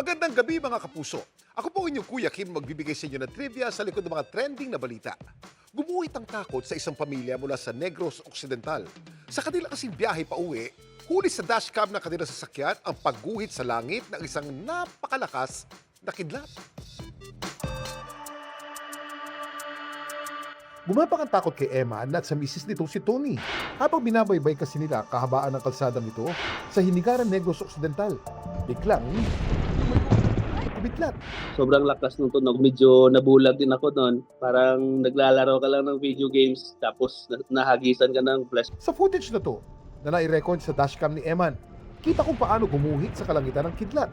Magandang gabi mga kapuso. Ako po inyong Kuya Kim magbibigay sa inyo ng trivia sa likod ng mga trending na balita. Gumuhit ang takot sa isang pamilya mula sa Negros Occidental. Sa kanila kasing biyahe pa uwi, huli sa dashcam ng kanilang sasakyan ang pagguhit sa langit ng isang napakalakas na kidlat. Gumapang ang takot kay Emma at sa misis nitong si Tony habang binabaybay kasi nila kahabaan ng kalsadang ito sa Hinigaran Negros Occidental. Biglang kubitlat. Sobrang lakas nung tunog. Medyo nabulag din ako noon. Parang naglalaro ka lang ng video games tapos nahagisan ka ng flash. Sa footage na to, na nai-record sa dashcam ni Eman, kita kung paano gumuhit sa kalangitan ng kidlat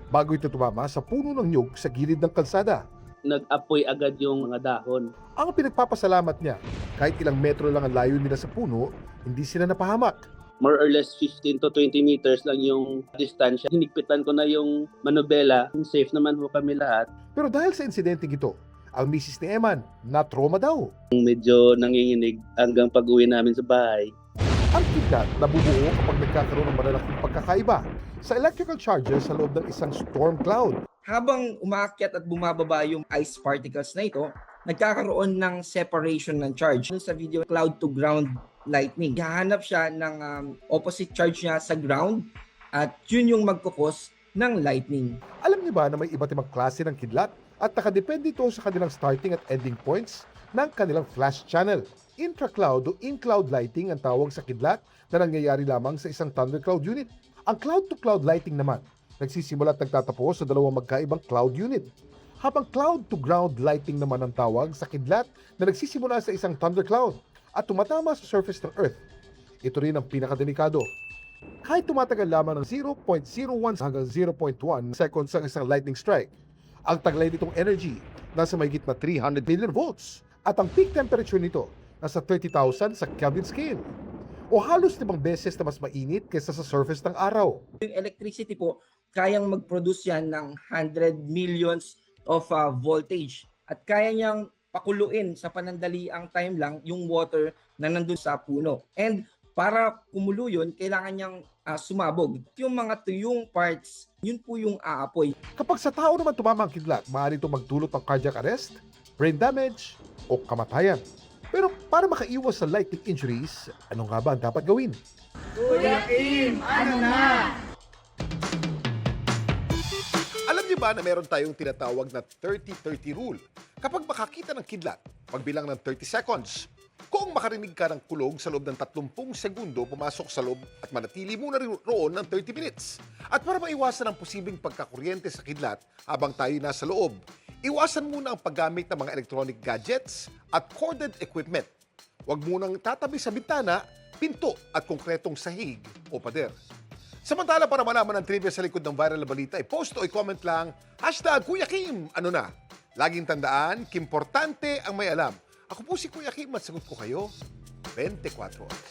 bago ito tumama sa puno ng nyug sa gilid ng kalsada. Nag-apoy agad yung mga dahon. Ang pinagpapasalamat niya, kahit ilang metro lang ang layo nila sa puno, hindi sila napahamak. More or less 15 to 20 meters lang yung distansya. Hinigpitan ko na yung manubela. Safe naman ho kami lahat. Pero dahil sa insidente ito, ang misis ni Eman na-trauma daw. Medyo nanginginig hanggang pag-uwi namin sa bahay. Ang kidlat nabubuo kapag nagkakaroon ng malalaking pagkakaiba sa electrical charges sa loob ng isang storm cloud. Habang umaakyat at bumababa yung ice particles na ito, nagkakaroon ng separation ng charge. Sa video, cloud to ground lightning. Hahanap siya ng opposite charge niya sa ground at yun yung magkukos ng lightning. Alam niyo ba na may iba't ibang klase ng kidlat at nakadepende ito sa kanilang starting at ending points ng kanilang flash channel. Intra-cloud o in-cloud lighting ang tawag sa kidlat na nangyayari lamang sa isang thundercloud unit. Ang cloud-to-cloud lighting naman, nagsisimula at nagtatapos sa dalawang magkaibang cloud unit. Habang cloud-to-ground lighting naman ang tawag sa kidlat na nagsisimula sa isang thundercloud at tumatama sa surface ng Earth. Ito rin ang pinakadelikado. Kahit tumatagal lamang ng 0.01 hanggang 0.1 seconds ang isang lightning strike, ang taglay nitong energy nasa mahigit na 300 million volts at ang peak temperature nito nasa 30,000 sa Kelvin scale o halos 5 beses na mas mainit kaysa sa surface ng araw. Yung electricity po, kayang mag-produce yan ng 100 millions of voltage at kaya niyang pakuluin sa panandaliang time lang yung water na nandun sa puno. And para kumulo yun, kailangan niyang sumabog. Yung mga tuyong parts, yun po yung aapoy. Kapag sa tao naman tumama ang kidlat, maaari itong magdulot ng cardiac arrest, brain damage, o kamatayan. Pero para makaiwas sa lightning injuries, ano nga ba ang dapat gawin? Kuya Kim, ano na? Alam niyo ba na meron tayong tinatawag na 30-30 rule? Kapag makakita ng kidlat, pagbilang ng 30 seconds. Kung makarinig ka ng kulog sa loob ng 30 segundo, pumasok sa loob at manatili muna roon ng 30 minutes. At para maiwasan ang posibleng pagkakuryente sa kidlat habang tayo nasa loob, iwasan muna ang paggamit ng mga electronic gadgets at corded equipment. Huwag munang tatabi sa bintana, pinto at konkretong sahig o pader. Samantala, para malaman ang trivia sa likod ng viral na balita, i-post o i-comment lang, #Kuya Kim, ano na? Laging tandaan, kimportante ang may alam. Ako po si Kuya Kim at sagot ko kayo 24 oras.